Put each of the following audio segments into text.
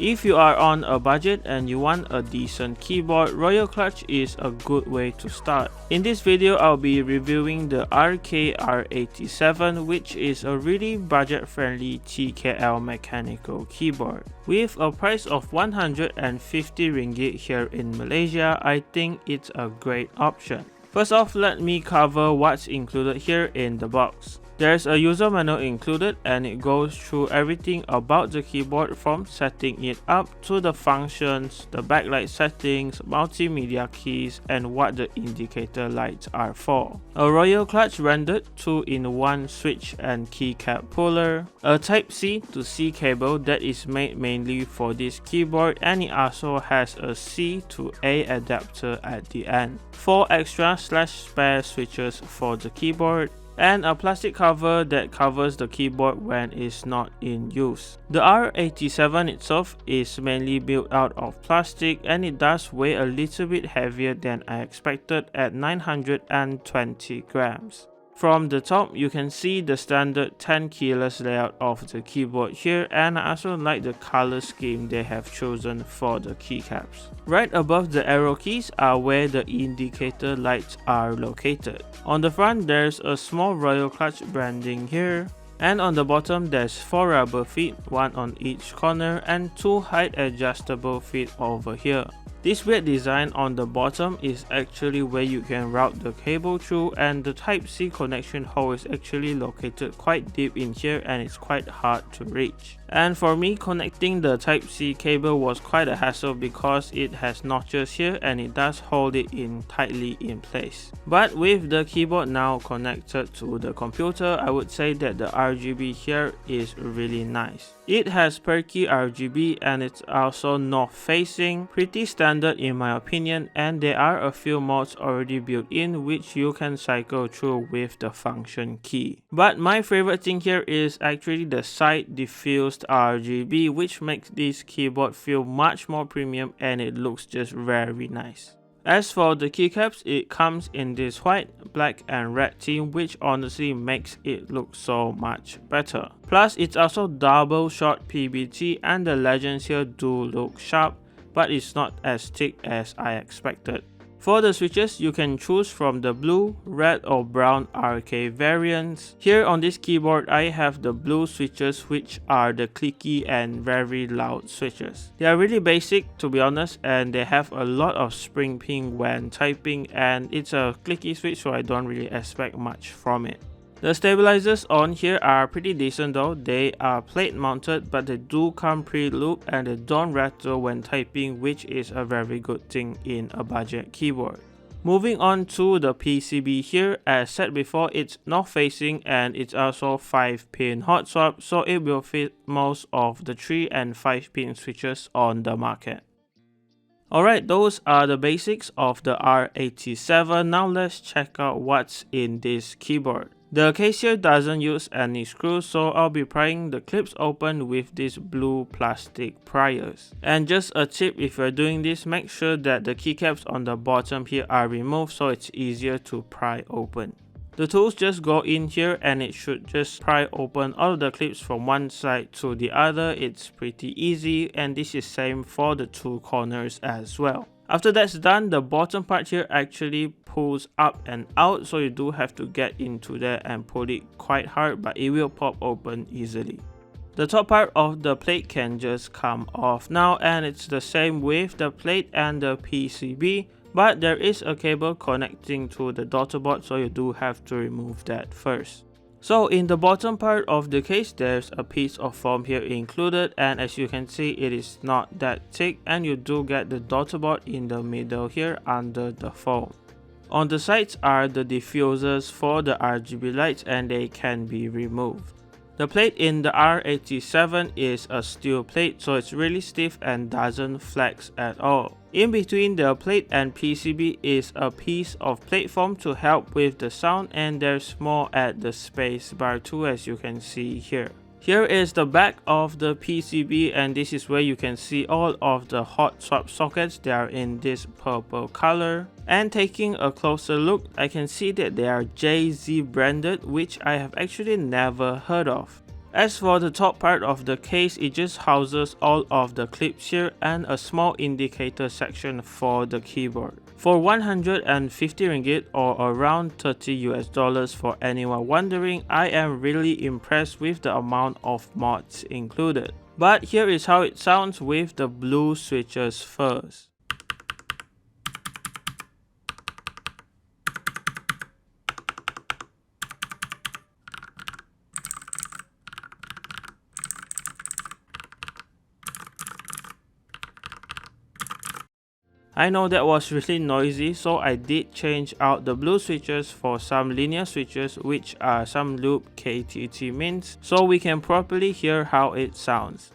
If you are on a budget and you want a decent keyboard, Royal Kludge is a good way to start. In this video, I'll be reviewing the R87, which is a really budget-friendly TKL mechanical keyboard. With a price of 150 ringgit here in Malaysia, I think it's a great option. First off, let me cover what's included here in the box. There's a user manual included, and it goes through everything about the keyboard from setting it up to the functions, the backlight settings, multimedia keys, and what the indicator lights are for. A Royal Kludge rendered 2-in-1 switch and keycap puller, a Type-C to C cable that is made mainly for this keyboard, and it also has a C to A adapter at the end, 4 extra/spare switches for the keyboard, and a plastic cover that covers the keyboard when it's not in use. The R87 itself is mainly built out of plastic, and it does weigh a little bit heavier than I expected at 920 grams. From the top, you can see the standard 10 keyless layout of the keyboard here, and I also like the color scheme they have chosen for the keycaps. Right above the arrow keys are where the indicator lights are located. On the front, there's a small Royal Kludge branding here, and on the bottom there's 4 rubber feet, 1 on each corner, and 2 height adjustable feet over here. This weird design on the bottom is actually where you can route the cable through, and the Type-C connection hole is actually located quite deep in here, and it's quite hard to reach. And for me, connecting the Type-C cable was quite a hassle because it has notches here and it does hold it in tightly in place. But with the keyboard now connected to the computer, I would say that the RGB here is really nice. It has perky RGB, and it's also north facing, pretty standard in my opinion, and there are a few modes already built in which you can cycle through with the function key. But my favorite thing here is actually the side diffused RGB, which makes this keyboard feel much more premium, and it looks just very nice. As for the keycaps, it comes in this white, black and red theme, which honestly makes it look so much better. Plus, it's also double shot PBT, and the legends here do look sharp, but it's not as thick as I expected. For the switches, you can choose from the blue, red or brown RK variants. Here on this keyboard, I have the blue switches, which are the clicky and very loud switches. They are really basic, to be honest, and they have a lot of spring ping when typing, and it's a clicky switch, so I don't really expect much from it. The stabilizers on here are pretty decent though. They are plate mounted, but they do come pre-looped and they don't rattle when typing, which is a very good thing in a budget keyboard. Moving on to the PCB here, as said before, it's north facing and it's also 5-pin hot swap, so it will fit most of the 3 and 5-pin switches on the market. Alright, those are the basics of the R87. Now let's check out what's in this keyboard. The case here doesn't use any screws, so I'll be prying the clips open with these blue plastic pliers. And just a tip, if you're doing this, make sure that the keycaps on the bottom here are removed so it's easier to pry open. The tools just go in here and it should just pry open all of the clips from one side to the other. It's pretty easy, and this is same for the 2 corners as well. After that's done, the bottom part here actually pulls up and out, so you do have to get into there and pull it quite hard, but it will pop open easily. The top part of the plate can just come off now, and it's the same with the plate and the PCB, but there is a cable connecting to the daughterboard, so you do have to remove that first. So in the bottom part of the case, there's a piece of foam here included, and as you can see, it is not that thick, and you do get the daughterboard in the middle here under the foam. On the sides are the diffusers for the RGB lights, and they can be removed. The plate in the R87 is a steel plate, so it's really stiff and doesn't flex at all. In between the plate and PCB is a piece of plate foam to help with the sound, and there's more at the space bar too, as you can see here. Here is the back of the PCB, and this is where you can see all of the hot swap sockets. They are in this purple color. And taking a closer look, I can see that they are JZ branded, which I have actually never heard of. As for the top part of the case, it just houses all of the clips here and a small indicator section for the keyboard. For 150 ringgit or around $30 for anyone wondering, I am really impressed with the amount of mods included. But here is how it sounds with the blue switches first. I know that was really noisy, so I did change out the blue switches for some linear switches, which are some loop KTT mins, so we can properly hear how it sounds.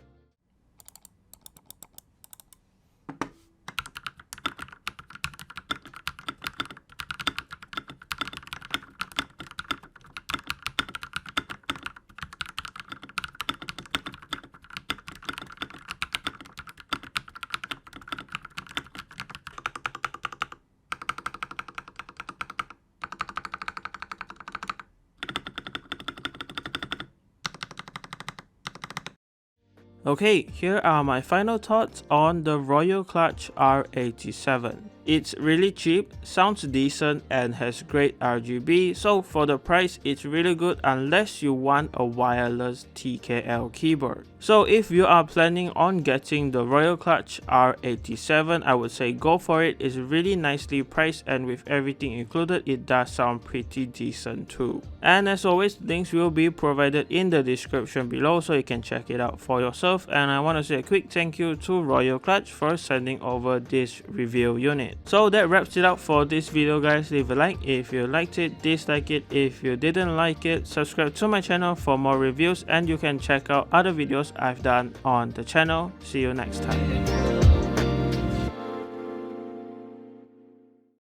Okay, here are my final thoughts on the Royal Kludge R87. It's really cheap, sounds decent, and has great RGB, so for the price it's really good unless you want a wireless TKL keyboard. So if you are planning on getting the Royal Kludge R87, I would say go for it. It's really nicely priced, and with everything included, it does sound pretty decent too. And as always, links will be provided in the description below so you can check it out for yourself. And I want to say a quick thank you to Royal Kludge for sending over this review unit. So that wraps it up for this video, guys. Leave a like if you liked it, dislike it if you didn't like it, subscribe to my channel for more reviews, and you can check out other videos I've done on the channel. See you next time.